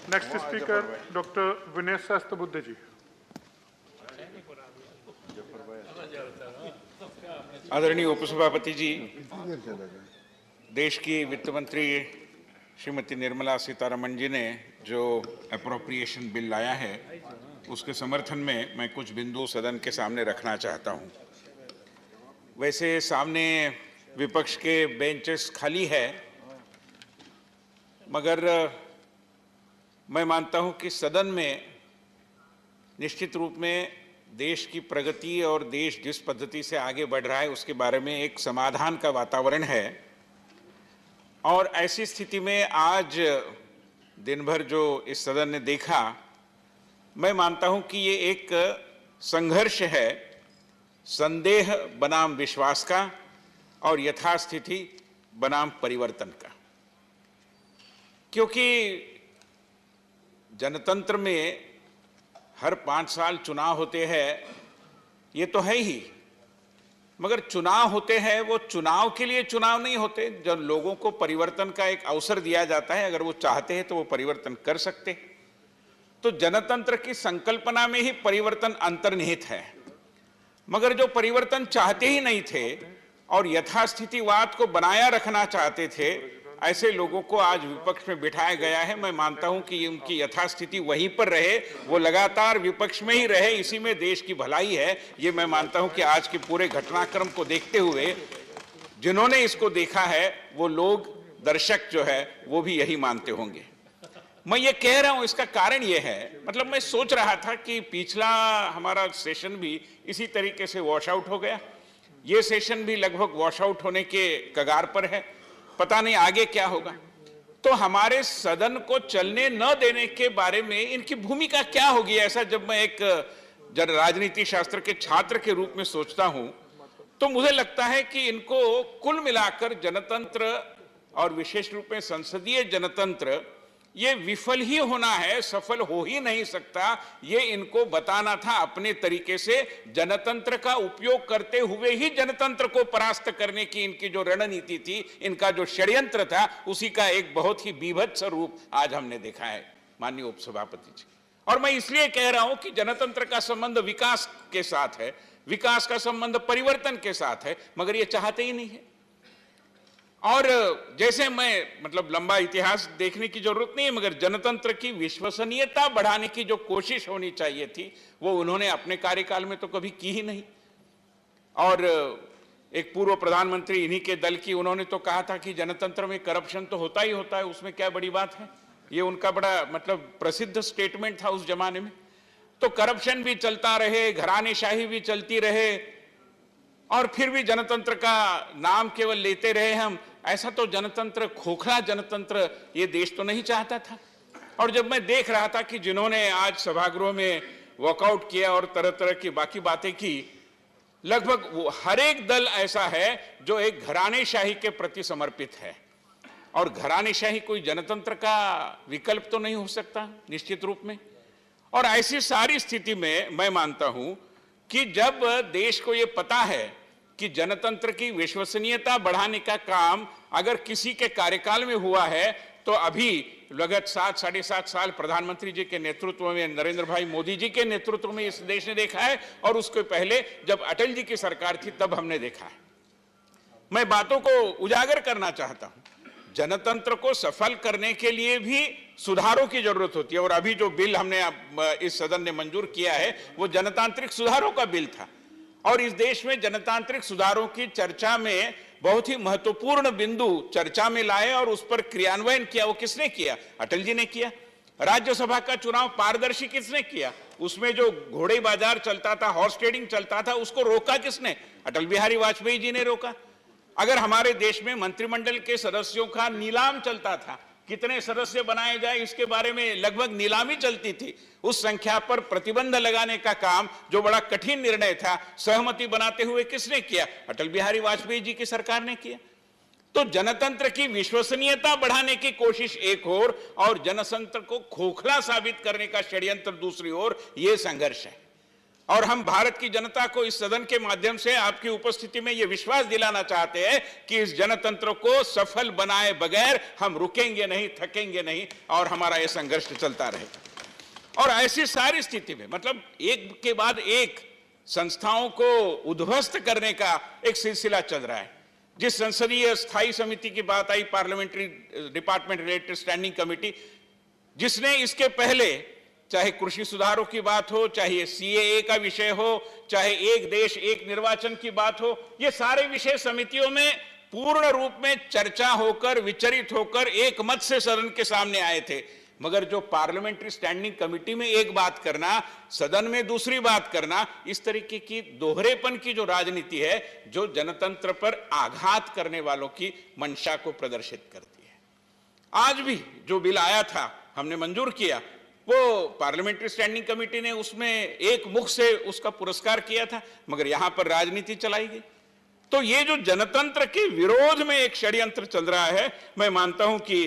Next speaker doctor Vinay Sahasrabuddhe जी। आदरणीय उपसभापति जी, देश की वित्त मंत्री श्रीमती निर्मला सीतारमण जी ने जो अप्रोप्रिएशन बिल लाया है उसके समर्थन में मैं कुछ बिंदु सदन के सामने रखना चाहता हूं। वैसे सामने विपक्ष के बेंचेस खाली है, मगर मैं मानता हूं कि सदन में निश्चित रूप में देश की प्रगति और देश जिस पद्धति से आगे बढ़ रहा है उसके बारे में एक समाधान का वातावरण है। और ऐसी स्थिति में आज दिन भर जो इस सदन ने देखा, मैं मानता हूं कि ये एक संघर्ष है संदेह बनाम विश्वास का और यथास्थिति बनाम परिवर्तन का। क्योंकि जनतंत्र में हर 5 साल चुनाव होते हैं, ये तो है ही, मगर चुनाव होते हैं वो चुनाव के लिए चुनाव नहीं होते। जब लोगों को परिवर्तन का एक अवसर दिया जाता है, अगर वो चाहते हैं तो वो परिवर्तन कर सकते हैं। तो जनतंत्र की संकल्पना में ही परिवर्तन अंतर्निहित है। मगर जो परिवर्तन चाहते ही नहीं थे और यथास्थितिवाद को बनाया रखना चाहते थे, ऐसे लोगों को आज विपक्ष में बिठाया गया है। मैं मानता हूं कि उनकी यथास्थिति वहीं पर रहे, वो लगातार विपक्ष में ही रहे, इसी में देश की भलाई है। ये मैं मानता हूं कि आज के पूरे घटनाक्रम को देखते हुए जिन्होंने इसको देखा है वो लोग, दर्शक जो है, वो भी यही मानते होंगे। मैं ये कह रहा हूं, इसका कारण ये है, मतलब मैं सोच रहा था कि पिछला हमारा सेशन भी इसी तरीके से वॉश आउट हो गया, ये सेशन भी लगभग वॉश आउट होने के कगार पर है, पता नहीं आगे क्या होगा। तो हमारे सदन को चलने न देने के बारे में इनकी भूमिका क्या होगी, ऐसा जब मैं एक राजनीति शास्त्र के छात्र के रूप में सोचता हूं तो मुझे लगता है कि इनको कुल मिलाकर जनतंत्र और विशेष रूप में संसदीय जनतंत्र ये विफल ही होना है, सफल हो ही नहीं सकता। ये इनको बताना था अपने तरीके से, जनतंत्र का उपयोग करते हुए ही जनतंत्र को परास्त करने की इनकी जो रणनीति थी, इनका जो षड्यंत्र था, उसी का एक बहुत ही बीभत्स रूप आज हमने देखा है माननीय उपसभापति जी। और मैं इसलिए कह रहा हूं कि जनतंत्र का संबंध विकास के साथ है, विकास का संबंध परिवर्तन के साथ है, मगर ये चाहते ही नहीं है। और जैसे मैं, मतलब लंबा इतिहास देखने की जरूरत नहीं है, मगर जनतंत्र की विश्वसनीयता बढ़ाने की जो कोशिश होनी चाहिए थी वो उन्होंने अपने कार्यकाल में तो कभी की ही नहीं। और एक पूर्व प्रधानमंत्री इन्हीं के दल की, उन्होंने तो कहा था कि जनतंत्र में करप्शन तो होता ही होता है, उसमें क्या बड़ी बात है। ये उनका बड़ा मतलब प्रसिद्ध स्टेटमेंट था उस जमाने में। तो करप्शन भी चलता रहे, घरानेशाही भी चलती रहे, और फिर भी जनतंत्र का नाम केवल लेते रहे हम। ऐसा तो जनतंत्र, खोखला जनतंत्र ये देश तो नहीं चाहता था। और जब मैं देख रहा था कि जिन्होंने आज सभागृह में वॉकआउट किया और तरह तरह की बाकी बातें की, लगभग वो हर एक दल ऐसा है जो एक घरानेशाही के प्रति समर्पित है। और घरानेशाही कोई जनतंत्र का विकल्प तो नहीं हो सकता निश्चित रूप में। और ऐसी सारी स्थिति में मैं मानता हूं कि जब देश को यह पता है कि जनतंत्र की विश्वसनीयता बढ़ाने का काम अगर किसी के कार्यकाल में हुआ है, तो अभी लगभग 7-7.5 साल प्रधानमंत्री जी के नेतृत्व में, नरेंद्र भाई मोदी जी के नेतृत्व में इस देश ने देखा है, और उसके पहले जब अटल जी की सरकार थी तब हमने देखा है। मैं बातों को उजागर करना चाहता हूं। जनतंत्र को सफल करने के लिए भी सुधारों की जरूरत होती है, और अभी जो बिल हमने इस सदन ने मंजूर किया है वो जनतांत्रिक सुधारों का बिल था। और इस देश में जनतांत्रिक सुधारों की चर्चा में बहुत ही महत्वपूर्ण बिंदु चर्चा में लाए और उस पर क्रियान्वयन किया। वो किसने किया? अटल जी ने किया। राज्यसभा का चुनाव पारदर्शी किसने किया? उसमें जो घोड़े बाजार चलता था, हॉर्स ट्रेडिंग चलता था, उसको रोका किसने? अटल बिहारी वाजपेयी जी ने रोका। अगर हमारे देश में मंत्रिमंडल के सदस्यों का नीलाम चलता था, कितने सदस्य बनाए जाए इसके बारे में लगभग नीलामी चलती थी, उस संख्या पर प्रतिबंध लगाने का काम, जो बड़ा कठिन निर्णय था, सहमति बनाते हुए किसने किया? अटल बिहारी वाजपेयी जी की सरकार ने किया। तो जनतंत्र की विश्वसनीयता बढ़ाने की कोशिश एक ओर और जनतंत्र को खोखला साबित करने का षड्यंत्र दूसरी ओर, यह संघर्ष है। और हम भारत की जनता को इस सदन के माध्यम से आपकी उपस्थिति में यह विश्वास दिलाना चाहते हैं कि इस जनतंत्र को सफल बनाए बगैर हम रुकेंगे नहीं, थकेंगे नहीं और हमारा यह संघर्ष चलता रहेगा। और ऐसी सारी स्थिति में मतलब एक के बाद एक संस्थाओं को उद्ध्वस्त करने का एक सिलसिला चल रहा है। जिस संसदीय स्थायी समिति की बात आई, parliamentary department related standing committee, जिसने इसके पहले चाहे कृषि सुधारों की बात हो, चाहे सीएए का विषय हो, चाहे एक देश एक निर्वाचन की बात हो, ये सारे विषय समितियों में पूर्ण रूप में चर्चा होकर, विचरित होकर एक मत से सदन के सामने आए थे। मगर जो पार्लियामेंट्री स्टैंडिंग कमेटी में एक बात करना, सदन में दूसरी बात करना, इस तरीके की दोहरेपन की जो राजनीति है, जो जनतंत्र पर आघात करने वालों की मंशा को प्रदर्शित करती है। आज भी जो बिल आया था, हमने मंजूर किया, वो पार्लियामेंट्री स्टैंडिंग कमेटी ने उसमें एक मुख से उसका पुरस्कार किया था, मगर यहां पर राजनीति चलाई गई। तो ये जो जनतंत्र के विरोध में एक षड्यंत्र चल रहा है, मैं मानता हूं कि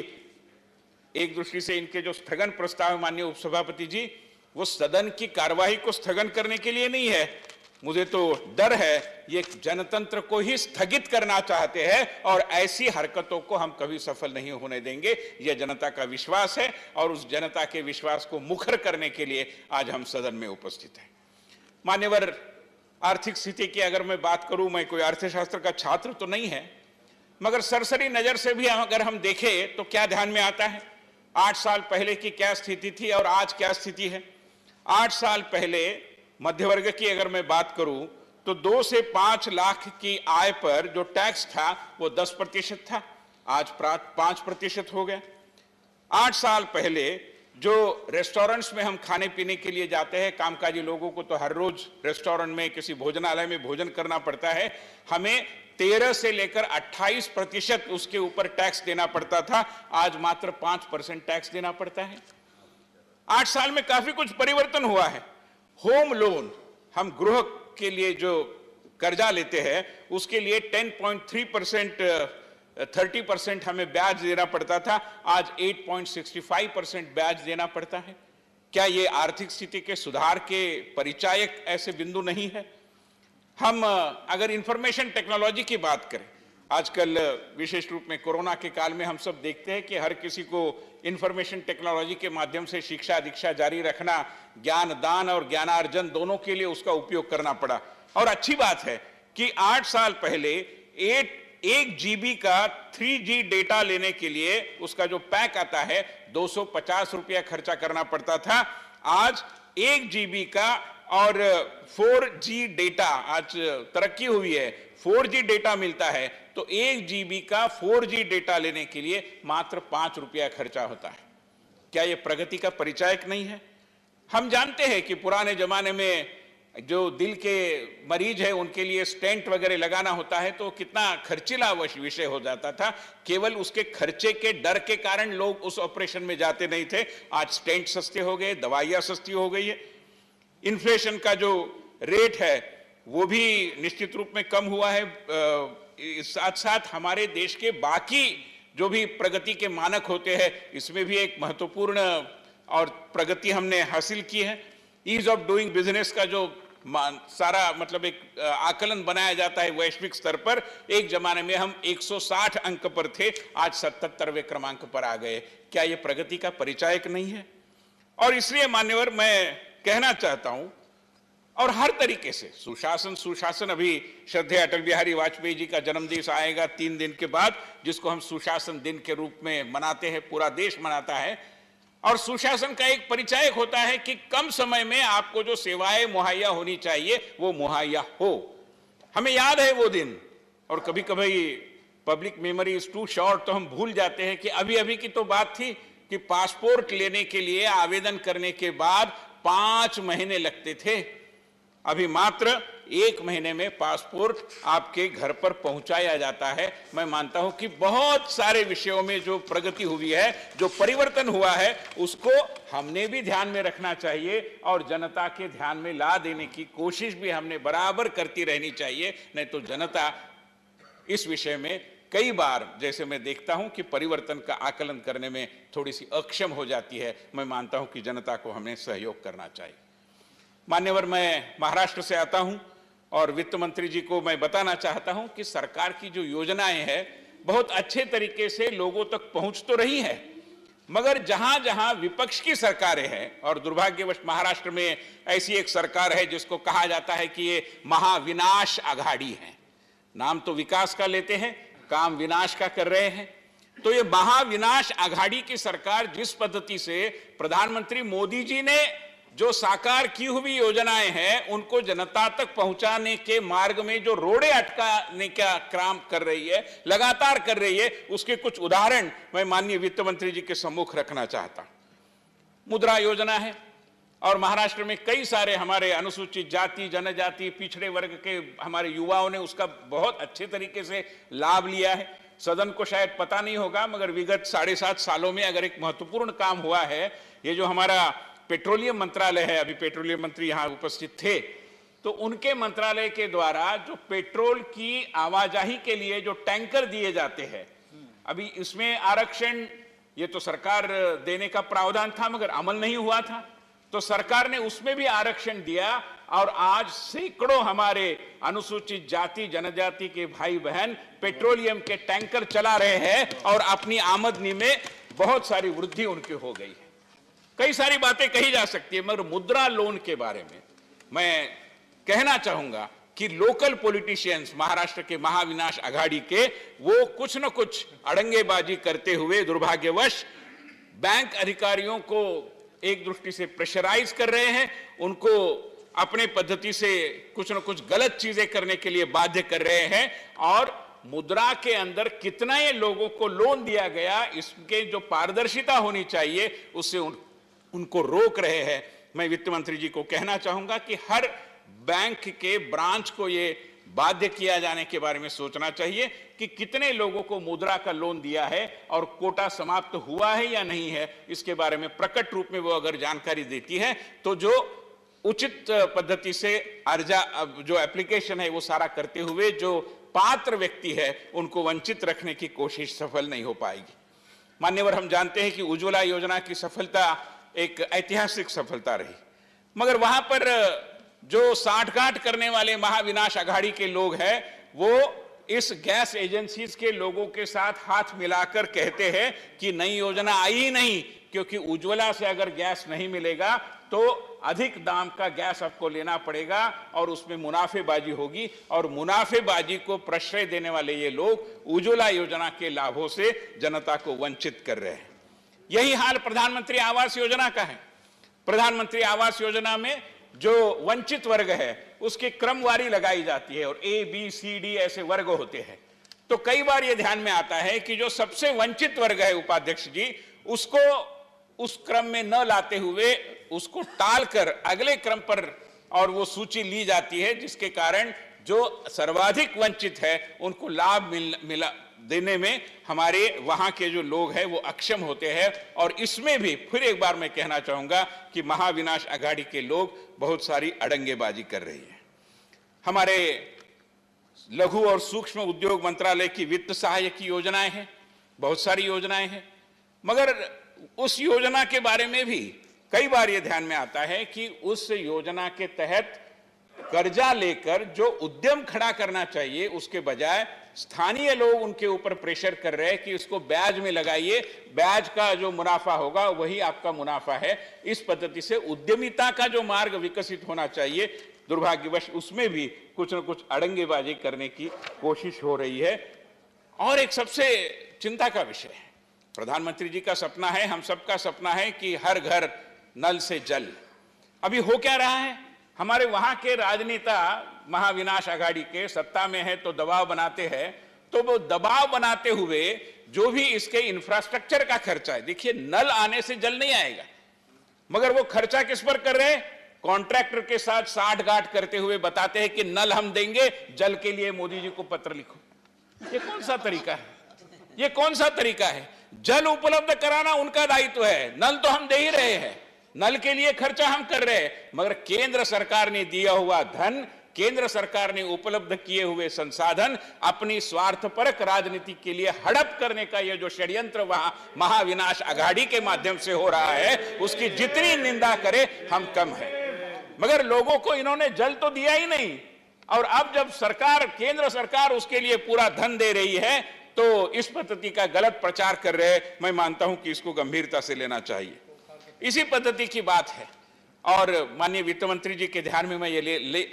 एक दृष्टि से इनके जो स्थगन प्रस्ताव माननीय उपसभापति जी, वो सदन की कार्यवाही को स्थगन करने के लिए नहीं है। मुझे तो डर है ये जनतंत्र को ही स्थगित करना चाहते हैं और ऐसी हरकतों को हम कभी सफल नहीं होने देंगे। यह जनता का विश्वास है और उस जनता के विश्वास को मुखर करने के लिए आज हम सदन में उपस्थित हैं। मान्यवर, आर्थिक स्थिति की अगर मैं बात करूं, मैं कोई अर्थशास्त्र का छात्र तो नहीं है, मगर सरसरी नजर से भी अगर हम देखें तो क्या ध्यान में आता है, 8 साल पहले की क्या स्थिति थी और आज क्या स्थिति है। 8 साल पहले मध्य वर्ग की अगर मैं बात करूं तो 2 से 5 लाख की आय पर जो टैक्स था वो 10% था, आज 5% हो गया। 8 साल पहले जो रेस्टोरेंट्स में हम खाने पीने के लिए जाते हैं, कामकाजी लोगों को तो हर रोज रेस्टोरेंट में, किसी भोजनालय में भोजन करना पड़ता है, हमें 13 से लेकर 28% उसके ऊपर टैक्स देना पड़ता था, आज मात्र 5% टैक्स देना पड़ता है। 8 साल में काफी कुछ परिवर्तन हुआ है। होम लोन, हम गृह के लिए जो कर्जा लेते हैं उसके लिए 10.3% 30% हमें ब्याज देना पड़ता था, आज 8.65% ब्याज देना पड़ता है। क्या ये आर्थिक स्थिति के सुधार के परिचायक ऐसे बिंदु नहीं है? हम अगर इंफॉर्मेशन टेक्नोलॉजी की बात करें, आजकल विशेष रूप में कोरोना के काल में हम सब देखते हैं कि हर किसी को इंफॉर्मेशन टेक्नोलॉजी के माध्यम से शिक्षा दीक्षा जारी रखना, ज्ञान दान और ज्ञानार्जन दोनों के लिए उसका उपयोग करना पड़ा। और अच्छी बात है कि 8 साल पहले 1 GB का 3G डेटा लेने के लिए उसका जो पैक आता है 250 रुपया खर्चा करना पड़ता था, आज 1 GB का और 4G डेटा, आज तरक्की हुई है, 4G डेटा मिलता है, तो 1 GB का 4G डेटा लेने के लिए मात्र 5 रुपया खर्चा होता है। क्या यह प्रगति का परिचायक नहीं है? हम जानते हैं कि पुराने जमाने में जो दिल के मरीज है उनके लिए स्टेंट वगैरह लगाना होता है तो कितना खर्चीला विषय हो जाता था। केवल उसके खर्चे के डर के कारण लोग उस ऑपरेशन में जाते नहीं थे। आज स्टेंट सस्ते हो गए, दवाइयां सस्ती हो गई है, इन्फ्लेशन का जो रेट है वो भी निश्चित रूप में कम हुआ है। साथ साथ हमारे देश के बाकी जो भी प्रगति के मानक होते हैं इसमें भी एक महत्वपूर्ण और प्रगति हमने हासिल की है। ईज ऑफ डूइंग बिजनेस का जो सारा मतलब एक आकलन बनाया जाता है वैश्विक स्तर पर, एक जमाने में हम 160 अंक पर थे, आज 77वें क्रमांक पर आ गए। क्या यह प्रगति का परिचायक नहीं है? और इसलिए मान्यवर मैं कहना चाहता हूं, और हर तरीके से सुशासन, अभी श्रद्धेय अटल बिहारी वाजपेयी जी का जन्मदिन आएगा 3 दिन के बाद, जिसको हम सुशासन दिन के रूप में मनाते हैं, पूरा देश मनाता है। और सुशासन का एक परिचायक होता है कि कम समय में आपको जो सेवाएं मुहैया होनी चाहिए वो मुहैया हो। हमें याद है वो दिन, और कभी कभी public memory is too short, तो हम भूल जाते हैं कि अभी अभी की तो बात थी कि पासपोर्ट लेने के लिए आवेदन करने के बाद 5 महीने लगते थे। अभी मात्र 1 महीने में पासपोर्ट आपके घर पर पहुंचाया जाता है। मैं मानता हूं कि बहुत सारे विषयों में जो प्रगति हुई है, जो परिवर्तन हुआ है, उसको हमने भी ध्यान में रखना चाहिए और जनता के ध्यान में ला देने की कोशिश भी हमने बराबर करती रहनी चाहिए। नहीं तो जनता इस विषय में कई बार, जैसे मैं देखता हूं कि परिवर्तन का आकलन करने में थोड़ी सी अक्षम हो जाती है। मैं मानता हूं कि जनता को हमें सहयोग करना चाहिए। मान्यवर, मैं महाराष्ट्र से आता हूं और वित्त मंत्री जी को मैं बताना चाहता हूं कि सरकार की जो योजनाएं हैं बहुत अच्छे तरीके से लोगों तक पहुंच तो रही है, मगर जहां जहां विपक्ष की सरकारें हैं, और दुर्भाग्यवश महाराष्ट्र में ऐसी एक सरकार है जिसको कहा जाता है कि ये महाविनाश आघाड़ी है। नाम तो विकास का लेते हैं, काम विनाश का कर रहे हैं। तो ये महाविनाश आघाड़ी की सरकार जिस पद्धति से प्रधानमंत्री मोदी जी ने जो साकार की हुई योजनाएं हैं उनको जनता तक पहुंचाने के मार्ग में जो रोड़े अटकाने का काम कर रही है, लगातार कर रही है, उसके कुछ उदाहरण मैं माननीय वित्त मंत्री जी के सम्मुख रखना चाहता हूं। मुद्रा योजना है और महाराष्ट्र में कई सारे हमारे अनुसूचित जाति, जनजाति, पिछड़े वर्ग के हमारे युवाओं ने उसका बहुत अच्छे तरीके से लाभ लिया है। सदन को शायद पता नहीं होगा, मगर विगत 7.5 सालों में अगर एक महत्वपूर्ण काम हुआ है, ये जो हमारा पेट्रोलियम मंत्रालय है, अभी पेट्रोलियम मंत्री यहां उपस्थित थे, तो उनके मंत्रालय के द्वारा जो पेट्रोल की आवाजाही के लिए जो टैंकर दिए जाते हैं, अभी इसमें आरक्षण ये तो सरकार देने का प्रावधान था मगर अमल नहीं हुआ था, तो सरकार ने उसमें भी आरक्षण दिया और आज सैकड़ों हमारे अनुसूचित जाति, जनजाति के भाई बहन पेट्रोलियम के टैंकर चला रहे हैं और अपनी आमदनी में बहुत सारी वृद्धि उनकी हो गई है। कई सारी बातें कही जा सकती है, मगर मुद्रा लोन के बारे में मैं कहना चाहूंगा कि लोकल पॉलिटिशियंस महाराष्ट्र के महाविनाश आघाड़ी के वो कुछ न कुछ अड़ंगेबाजी करते हुए दुर्भाग्यवश बैंक अधिकारियों को एक दृष्टि से प्रेशराइज कर रहे हैं, उनको अपने पद्धति से कुछ न कुछ गलत चीजें करने के लिए बाध्य कर रहे हैं और मुद्रा के अंदर कितना ये लोगों को लोन दिया गया इसके जो पारदर्शिता होनी चाहिए उससे उनको रोक रहे हैं। मैं वित्त मंत्री जी को कहना चाहूंगा कि हर बैंक के ब्रांच को ये बाध्य किया जाने के बारे में सोचना चाहिए कि कितने लोगों को मुद्रा का लोन दिया है और कोटा समाप्त हुआ है या नहीं है, इसके बारे में प्रकट रूप में वो अगर जानकारी देती है तो जो उचित पद्धति से अर्जा जो एप्लीकेशन है वो सारा करते हुए जो पात्र व्यक्ति है उनको वंचित रखने की कोशिश सफल नहीं हो पाएगी। मान्यवर, हम जानते हैं कि उज्ज्वला योजना की सफलता एक ऐतिहासिक सफलता रही, मगर वहां पर जो साठगांठ करने वाले महाविनाश आघाड़ी के लोग हैं वो इस गैस एजेंसीज के लोगों के साथ हाथ मिलाकर कहते हैं कि नई योजना आई ही नहीं, क्योंकि उज्ज्वला से अगर गैस नहीं मिलेगा तो अधिक दाम का गैस आपको लेना पड़ेगा और उसमें मुनाफेबाजी होगी, और मुनाफेबाजी को प्रश्रय देने वाले ये लोग उज्ज्वला योजना के लाभों से जनता को वंचित कर रहे हैं। यही हाल प्रधानमंत्री आवास योजना का है। प्रधानमंत्री आवास योजना में जो वंचित वर्ग है उसकी क्रमवारी लगाई जाती है और ए, बी, सी, डी ऐसे वर्ग होते हैं, तो कई बार यह ध्यान में आता है कि जो सबसे वंचित वर्ग है उपाध्यक्ष जी, उसको उस क्रम में न लाते हुए उसको टालकर अगले क्रम पर और वो सूची ली जाती है, जिसके कारण जो सर्वाधिक वंचित है उनको लाभ मिला देने में हमारे वहां के जो लोग हैं वो अक्षम होते हैं। और इसमें भी फिर एक बार मैं कहना चाहूंगा कि महाविनाश आघाड़ी के लोग बहुत सारी अड़ंगेबाजी कर रही है। हमारे लघु और सूक्ष्म उद्योग मंत्रालय की वित्त सहायक की योजनाएं हैं, बहुत सारी योजनाएं हैं, मगर उस योजना के बारे में भी कई बार यह ध्यान में आता है कि उस योजना के तहत कर्जा लेकर जो उद्यम खड़ा करना चाहिए उसके बजाय स्थानीय लोग उनके ऊपर प्रेशर कर रहे हैं कि इसको ब्याज में लगाइए, ब्याज का जो मुनाफा होगा वही आपका मुनाफा है। इस पद्धति से उद्यमिता का जो मार्ग विकसित होना चाहिए, दुर्भाग्यवश उसमें भी कुछ न कुछ अड़ंगेबाजी करने की कोशिश हो रही है। और एक सबसे चिंता का विषय है, प्रधानमंत्री जी का सपना है, हम सबका सपना है कि हर घर नल से जल। अभी हो क्या रहा है, हमारे वहां के राजनेता महाविनाश आघाड़ी के सत्ता में है तो दबाव बनाते हैं, तो वो दबाव बनाते हुए जो भी इसके इंफ्रास्ट्रक्चर का खर्चा है, देखिए नल आने से जल नहीं आएगा, मगर वो खर्चा किस पर कर रहे हैं, कॉन्ट्रैक्टर के साथ साठगांठ करते हुए बताते हैं कि नल हम देंगे, जल के लिए मोदी जी को पत्र लिखो। ये कौन सा तरीका है, ये कौन सा तरीका है? जल उपलब्ध कराना उनका दायित्व है, नल तो हम दे ही रहे हैं, नल के लिए खर्चा हम कर रहे हैं, मगर केंद्र सरकार ने दिया हुआ धन, केंद्र सरकार ने उपलब्ध किए हुए संसाधन अपनी स्वार्थपरक राजनीति के लिए हड़प करने का यह जो षड्यंत्र वहां महाविनाश आघाड़ी के माध्यम से हो रहा है, उसकी जितनी निंदा करे हम कम है। मगर लोगों को इन्होंने जल तो दिया ही नहीं। और अब जब सरकार, केंद्र सरकार उसके लिए पूरा धन दे रही है, तो इस पद्धति का गलत प्रचार कर रहे हैं। मैं मानता हूं कि इसको गंभीरता से लेना चाहिए। इसी पद्धति की बात है, और माननीय वित्त मंत्री जी के ध्यान में मैं ये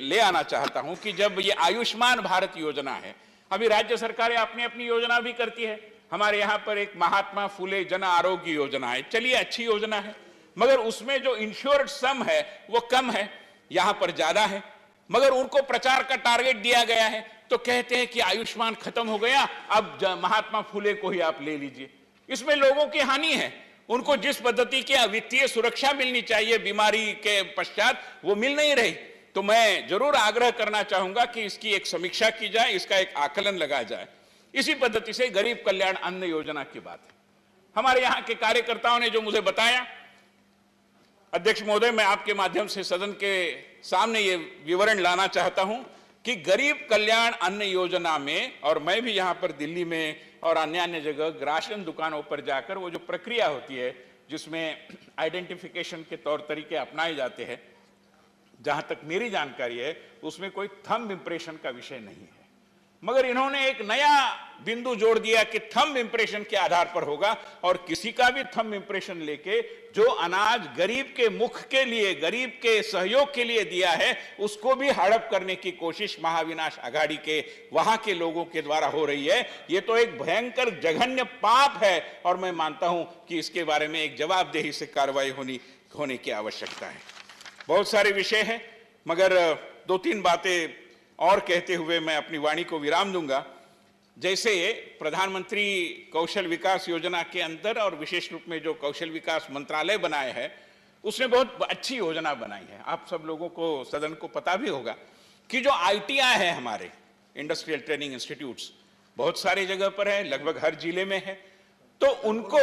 ले आना चाहता हूं कि जब ये आयुष्मान भारत योजना है, अभी राज्य सरकारें अपनी अपनी योजना भी करती है। हमारे यहां पर एक महात्मा फुले जन आरोग्य योजना है, चलिए अच्छी योजना है, मगर उसमें जो इंश्योर्ड सम है वो कम है, यहां पर ज्यादा है। मगर उनको प्रचार का टारगेट दिया गया है, तो कहते हैं कि आयुष्मान खत्म हो गया, अब महात्मा फुले को ही आप ले लीजिए। इसमें लोगों की हानि है। उनको जिस पद्धति की वित्तीय सुरक्षा मिलनी चाहिए बीमारी के पश्चात, वो मिल नहीं रही। तो मैं जरूर आग्रह करना चाहूंगा कि इसकी एक समीक्षा की जाए, इसका एक आकलन लगाया जाए। इसी पद्धति से गरीब कल्याण अन्न योजना की बात है। हमारे यहां के कार्यकर्ताओं ने जो मुझे बताया, अध्यक्ष महोदय, मैं आपके माध्यम से सदन के सामने ये विवरण लाना चाहता हूं कि गरीब कल्याण अन्न योजना में, और मैं भी यहां पर दिल्ली में और अन्य जगह राशन दुकानों पर जाकर वो जो प्रक्रिया होती है जिसमें आइडेंटिफिकेशन के तौर तरीके अपनाए जाते हैं, जहां तक मेरी जानकारी है उसमें कोई थंब इंप्रेशन का विषय नहीं है। मगर इन्होंने एक नया बिंदु जोड़ दिया कि थंब इंप्रेशन के आधार पर होगा, और किसी का भी थंब इंप्रेशन लेके जो अनाज गरीब के मुख के लिए, गरीब के सहयोग के लिए दिया है, उसको भी हड़प करने की कोशिश महाविनाश आघाड़ी के वहां के लोगों के द्वारा हो रही है। ये तो एक भयंकर जघन्य पाप है, और मैं मानता हूं कि इसके बारे में एक जवाबदेही से कार्रवाई होने की आवश्यकता है। बहुत सारे विषय हैं, मगर 2-3 बातें और कहते हुए मैं अपनी वाणी को विराम दूंगा। जैसे प्रधानमंत्री कौशल विकास योजना के अंदर, और विशेष रूप में जो कौशल विकास मंत्रालय बनाए है, उसने बहुत अच्छी योजना बनाई है। आप सब लोगों को, सदन को पता भी होगा कि जो ITI है, हमारे इंडस्ट्रियल ट्रेनिंग इंस्टीट्यूट्स बहुत सारी जगह पर है, लगभग हर जिले में है, तो उनको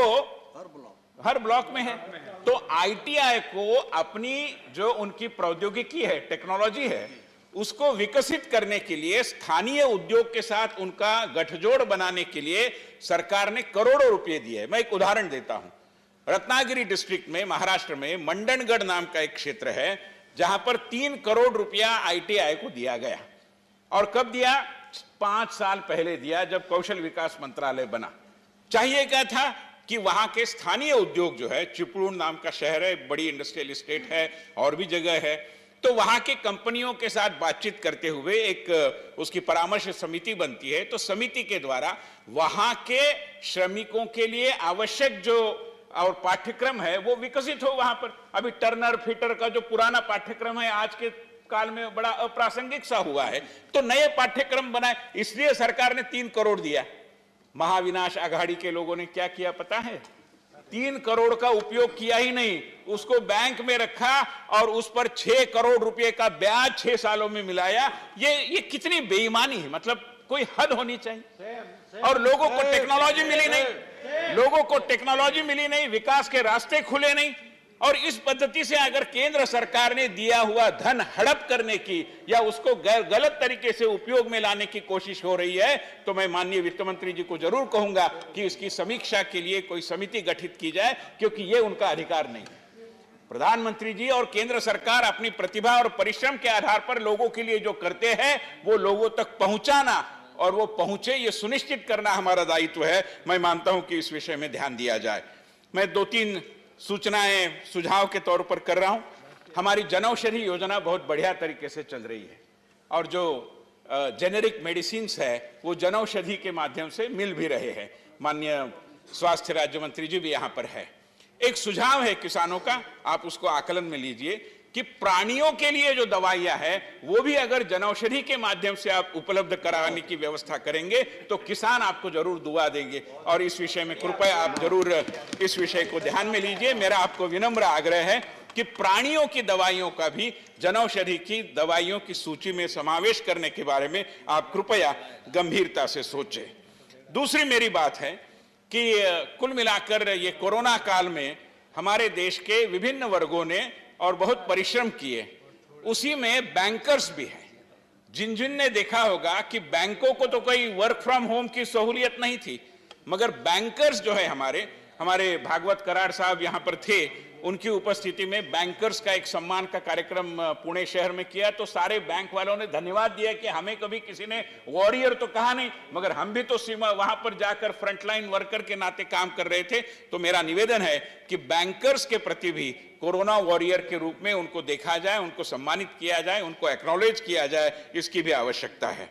हर ब्लॉक में है। तो ITI को अपनी जो उनकी प्रौद्योगिकी है, टेक्नोलॉजी है, उसको विकसित करने के लिए, स्थानीय उद्योग के साथ उनका गठजोड़ बनाने के लिए सरकार ने करोड़ों रुपए दिए। मैं एक उदाहरण देता हूं। रत्नागिरी डिस्ट्रिक्ट में, महाराष्ट्र में मंडनगढ़ नाम का एक क्षेत्र है, जहां पर 3 करोड़ रुपया ITI को दिया गया। और कब दिया? 5 साल पहले दिया, जब कौशल विकास मंत्रालय बना। चाहिए क्या था कि वहां के स्थानीय उद्योग जो है, चिपळूण नाम का शहर है, बड़ी इंडस्ट्रियल एस्टेट है, और भी जगह है, तो वहां के कंपनियों के साथ बातचीत करते हुए एक उसकी परामर्श समिति बनती है। तो समिति के द्वारा वहां के श्रमिकों के लिए आवश्यक जो और पाठ्यक्रम है वो विकसित हो वहां पर। अभी टर्नर फिटर का जो पुराना पाठ्यक्रम है, आज के काल में बड़ा अप्रासंगिक सा हुआ है, तो नए पाठ्यक्रम बनाए, इसलिए सरकार ने 3 करोड़ दिया। महाविनाश आघाड़ी के लोगों ने क्या किया पता है? 3 करोड़ का उपयोग किया ही नहीं, उसको बैंक में रखा और उस पर 6 करोड़ रुपए का ब्याज 6 सालों में मिलाया। ये कितनी बेईमानी है, मतलब कोई हद होनी चाहिए। और लोगों को टेक्नोलॉजी मिली नहीं, लोगों को टेक्नोलॉजी मिली नहीं, विकास के रास्ते खुले नहीं। और इस पद्धति से अगर केंद्र सरकार ने दिया हुआ धन हड़प करने की या उसको गलत तरीके से उपयोग में लाने की कोशिश हो रही है, तो मैं माननीय वित्त मंत्री जी को जरूर कहूंगा कि इसकी समीक्षा के लिए कोई समिति गठित की जाए, क्योंकि ये उनका अधिकार नहीं है। प्रधानमंत्री जी और केंद्र सरकार अपनी प्रतिभा और परिश्रम के आधार पर लोगों के लिए जो करते हैं, वो लोगों तक पहुंचाना और वो पहुंचे, ये सुनिश्चित करना हमारा दायित्व है। मैं मानता हूं कि इस विषय में ध्यान दिया जाए। मैं 2-3 सूचनाएं सुझाव के तौर पर कर रहा हूं। हमारी जनौषधि योजना बहुत बढ़िया तरीके से चल रही है, और जो जेनेरिक मेडिसिन्स है वो जनौषधि के माध्यम से मिल भी रहे हैं। माननीय स्वास्थ्य राज्य मंत्री जी भी यहां पर है। एक सुझाव है किसानों का, आप उसको आकलन में लीजिए कि प्राणियों के लिए जो दवाइयां हैं वो भी अगर जनौषधि के माध्यम से आप उपलब्ध कराने की व्यवस्था करेंगे तो किसान आपको जरूर दुआ देंगे। और इस विषय में कृपया आप जरूर इस विषय को ध्यान में लीजिए। मेरा आपको विनम्र आग्रह है कि प्राणियों की दवाइयों का भी जनौषधि की दवाइयों की सूची में समावेश करने के बारे में आप कृपया गंभीरता से सोचें। दूसरी मेरी बात है कि कुल मिलाकर ये कोरोना काल में हमारे देश के विभिन्न वर्गों ने और बहुत परिश्रम किए, उसी में बैंकर्स भी हैं। जिन ने देखा होगा कि बैंकों को तो कोई वर्क फ्रॉम होम की सहूलियत नहीं थी, मगर बैंकर्स जो है हमारे, हमारे भागवत कराड़ साहब यहाँ पर थे, उनकी उपस्थिति में बैंकर्स का एक सम्मान का कार्यक्रम पुणे शहर में किया, तो सारे बैंक वालों ने धन्यवाद दिया कि हमें कभी किसी ने वॉरियर तो कहा नहीं, मगर हम भी तो सीमा वहां पर जाकर फ्रंटलाइन वर्कर के नाते काम कर रहे थे। तो मेरा निवेदन है कि बैंकर्स के प्रति भी कोरोना वॉरियर के रूप में उनको देखा जाए, उनको सम्मानित किया जाए, उनको एक्नॉलेज किया जाए, इसकी भी आवश्यकता है।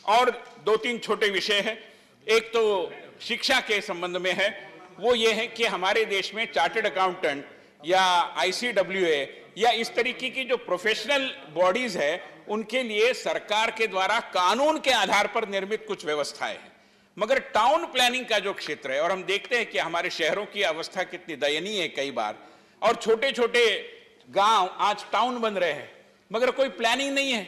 और 2-3 छोटे विषय हैं। एक तो शिक्षा के संबंध में है, वो ये है कि हमारे देश में चार्टर्ड अकाउंटेंट या ICWA या इस तरीके की जो प्रोफेशनल बॉडीज है, उनके लिए सरकार के द्वारा कानून के आधार पर निर्मित कुछ व्यवस्थाएं हैं। मगर टाउन प्लानिंग का जो क्षेत्र है, और हम देखते हैं कि हमारे शहरों की अवस्था कितनी दयनीय है कई बार, और छोटे छोटे गांव आज टाउन बन रहे हैं मगर कोई प्लानिंग नहीं है,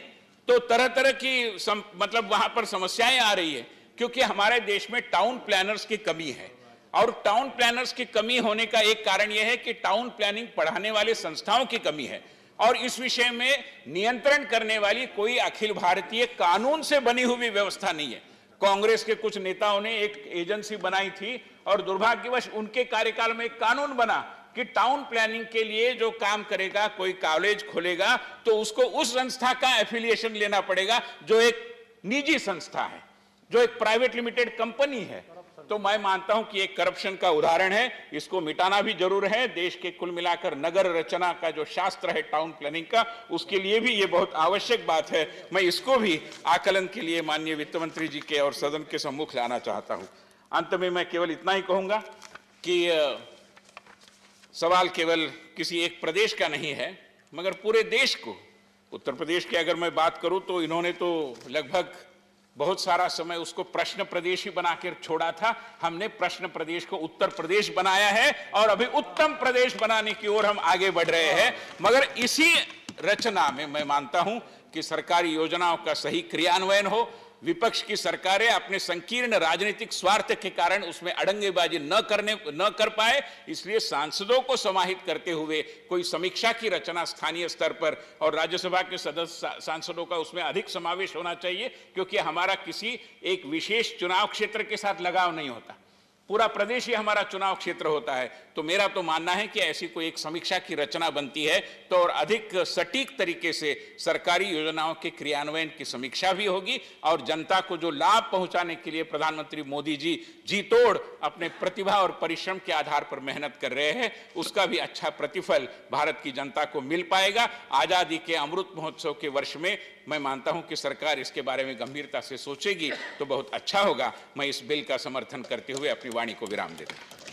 तो तरह तरह की मतलब वहां पर समस्याएं आ रही है, क्योंकि हमारे देश में टाउन प्लानर्स की कमी है। और टाउन प्लानर्स की कमी होने का एक कारण यह है कि टाउन प्लानिंग पढ़ाने वाले संस्थाओं की कमी है, और इस विषय में नियंत्रण करने वाली कोई अखिल भारतीय कानून से बनी हुई व्यवस्था नहीं है। कांग्रेस के कुछ नेताओं ने एक एजेंसी बनाई थी, और दुर्भाग्यवश उनके कार्यकाल में एक कानून बना कि टाउन प्लानिंग के लिए जो काम करेगा, कोई कॉलेज खोलेगा, तो उसको उस संस्था का एफिलिएशन लेना पड़ेगा जो एक निजी संस्था है, जो एक प्राइवेट लिमिटेड कंपनी है। तो मैं मानता हूं कि एक करप्शन का उदाहरण है, इसको मिटाना भी जरूर है। देश के कुल मिलाकर नगर रचना का जो शास्त्र है टाउन प्लानिंग का, उसके लिए भी ये बहुत आवश्यक बात है। मैं इसको भी आकलन के लिए माननीय वित्त मंत्री जी के और सदन के सम्मुख लाना चाहता हूं। अंत में मैं केवल इतना ही कहूंगा कि सवाल केवल किसी एक प्रदेश का नहीं है, मगर पूरे देश को। उत्तर प्रदेश की अगर मैं बात करूं तो इन्होंने तो लगभग बहुत सारा समय उसको प्रश्न प्रदेश ही बनाकर छोड़ा था। हमने प्रश्न प्रदेश को उत्तर प्रदेश बनाया है, और अभी उत्तम प्रदेश बनाने की ओर हम आगे बढ़ रहे हैं। मगर इसी रचना में मैं मानता हूं कि सरकारी योजनाओं का सही क्रियान्वयन हो। विपक्ष की सरकारें अपने संकीर्ण राजनीतिक स्वार्थ के कारण उसमें अड़ंगेबाजी न कर पाए, इसलिए सांसदों को समाहित करते हुए कोई समीक्षा की रचना स्थानीय स्तर पर, और राज्यसभा के सदस्य सांसदों का उसमें अधिक समावेश होना चाहिए, क्योंकि हमारा किसी एक विशेष चुनाव क्षेत्र के साथ लगाव नहीं होता, पूरा प्रदेश ही हमारा चुनाव क्षेत्र होता है। तो मेरा तो मानना है कि ऐसी कोई एक समीक्षा की रचना बनती है तो और अधिक सटीक तरीके से सरकारी योजनाओं के क्रियान्वयन की समीक्षा भी होगी, और जनता को जो लाभ पहुंचाने के लिए प्रधानमंत्री मोदी जी जी तोड़ अपने प्रतिभा और परिश्रम के आधार पर मेहनत कर रहे हैं, उसका भी अच्छा प्रतिफल भारत की जनता को मिल पाएगा। आजादी के अमृत महोत्सव के वर्ष में मैं मानता हूं कि सरकार इसके बारे में गंभीरता से सोचेगी तो बहुत अच्छा होगा। मैं इस बिल का समर्थन करते हुए अपनी वाणी को विराम देता हूं।